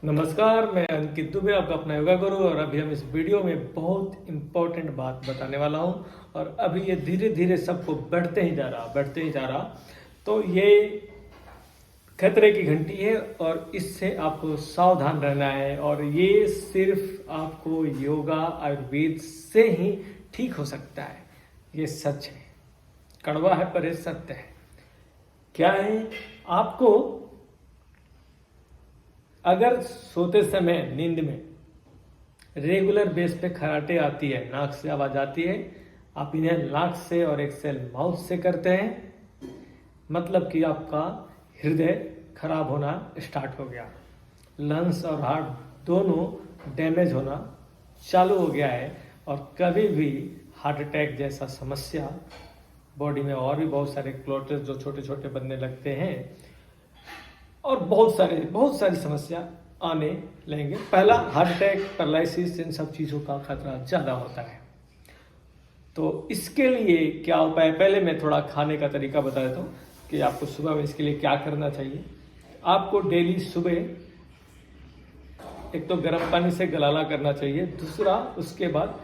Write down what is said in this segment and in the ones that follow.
नमस्कार, मैं अंकित दुबे, आपका अपना योगा गुरु। और अभी हम इस वीडियो में बहुत इम्पोर्टेंट बात बताने वाला हूँ। और अभी ये धीरे धीरे सबको बढ़ते ही जा रहा। तो ये खतरे की घंटी है और इससे आपको सावधान रहना है। और ये सिर्फ आपको योगा आयुर्वेद से ही ठीक हो सकता है। ये सच है, कड़वा है पर ये सत्य है। क्या है? आपको अगर सोते समय नींद में रेगुलर बेस पे खराटे आती है, नाक से आवाज आती है, आप इन्हें नाक से और एक्सेल माउथ से करते हैं, मतलब कि आपका हृदय खराब होना स्टार्ट हो गया, लंग्स और हार्ट दोनों डैमेज होना चालू हो गया है। और कभी भी हार्ट अटैक जैसा समस्या बॉडी में, और भी बहुत सारे क्लोटेज जो छोटे छोटे बनने लगते हैं, और बहुत सारी समस्या आने लगेंगे। पहला हार्ट अटैक, पैरालिसिस, इन सब चीज़ों का खतरा ज़्यादा होता है। तो इसके लिए क्या उपाय, पहले मैं थोड़ा खाने का तरीका बता देता हूँ कि आपको सुबह में इसके लिए क्या करना चाहिए। आपको डेली सुबह एक तो गर्म पानी से गलाला करना चाहिए। दूसरा, उसके बाद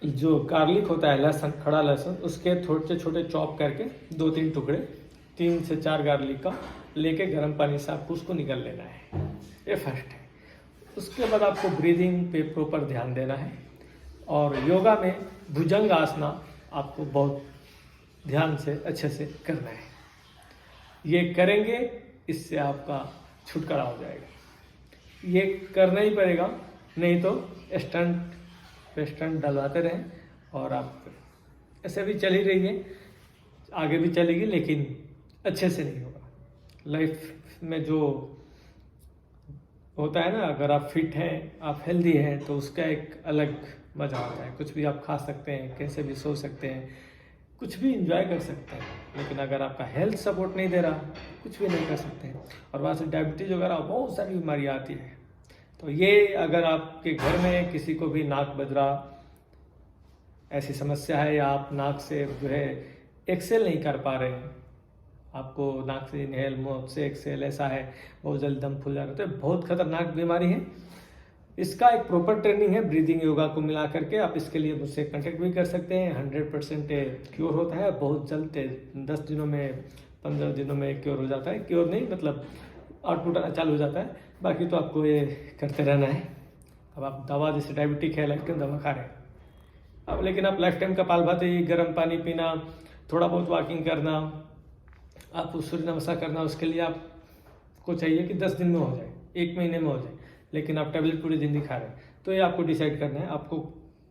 जो गार्लिक होता है, लहसुन, खड़ा लहसुन, उसके छोटे छोटे चॉप करके 2-3 टुकड़े, 3 से 4 गार्लिक का लेके गर्म पानी से आपको उसको निकल लेना है। ये फर्स्ट है। उसके बाद आपको ब्रीदिंग पे प्रॉपर ध्यान देना है। और योगा में भुजंग आसना आपको बहुत ध्यान से अच्छे से करना है। ये करेंगे, इससे आपका छुटकारा हो जाएगा। ये करना ही पड़ेगा, नहीं तो स्टंट पे स्टंट डलवाते रहें और आप ऐसे भी चली रही है, आगे भी चलेगी, लेकिन अच्छे से नहीं होगा। लाइफ में जो होता है ना, अगर आप फिट हैं, आप हेल्दी हैं, तो उसका एक अलग मजा होता है। कुछ भी आप खा सकते हैं, कैसे भी सो सकते हैं, कुछ भी इंजॉय कर सकते हैं। लेकिन अगर आपका हेल्थ सपोर्ट नहीं दे रहा, कुछ भी नहीं कर सकते हैं। और वहाँ से डायबिटीज वगैरह बहुत सारी बीमारियाँ आती हैं। तो ये अगर आपके घर में किसी को भी नाक बज रहा, ऐसी समस्या है, या आप नाक से जो है एक्सेल नहीं कर पा रहे हैं, आपको नाक से इनहेल, मुंह से एक्सेल, ऐसा है, बहुत जल्दी दम फूल जा रहा है, तो बहुत खतरनाक बीमारी है। इसका एक प्रॉपर ट्रेनिंग है, ब्रीदिंग योगा को मिला करके। आप इसके लिए मुझसे कांटेक्ट भी कर सकते हैं। 100% क्योर होता है, बहुत जल्द, 10 दिनों में, 15 दिनों में क्योर हो जाता है। क्योर नहीं, मतलब आउटपुट आना चालू हो जाता है। बाकी तो आपको ये करते रहना है। अब आप दवा, जैसे डायबिटिक है, लाइफ टाइम दवा खा रहे हैं अब, लेकिन आप लाइफ टाइम का पाल भाते ही गर्म पानी पीना, थोड़ा बहुत वॉकिंग करना, आप सूर्य नमस्कार करना, उसके लिए आपको चाहिए कि 10 दिन में हो जाए, 1 महीने में हो जाए। लेकिन आप टैबलेट पूरी जिंदगी खा रहे हैं। तो ये आपको डिसाइड करना है, आपको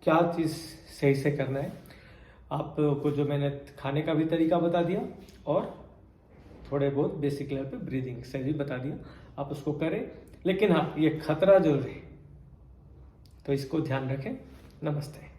क्या चीज़ सही से करना है। आपको जो मैंने खाने का भी तरीका बता दिया, और थोड़े बहुत बेसिक लेवल पे ब्रीदिंग से भी बता दिया, आप उसको करें। लेकिन हाँ, ये खतरा जरूर है, तो इसको ध्यान रखें। नमस्ते।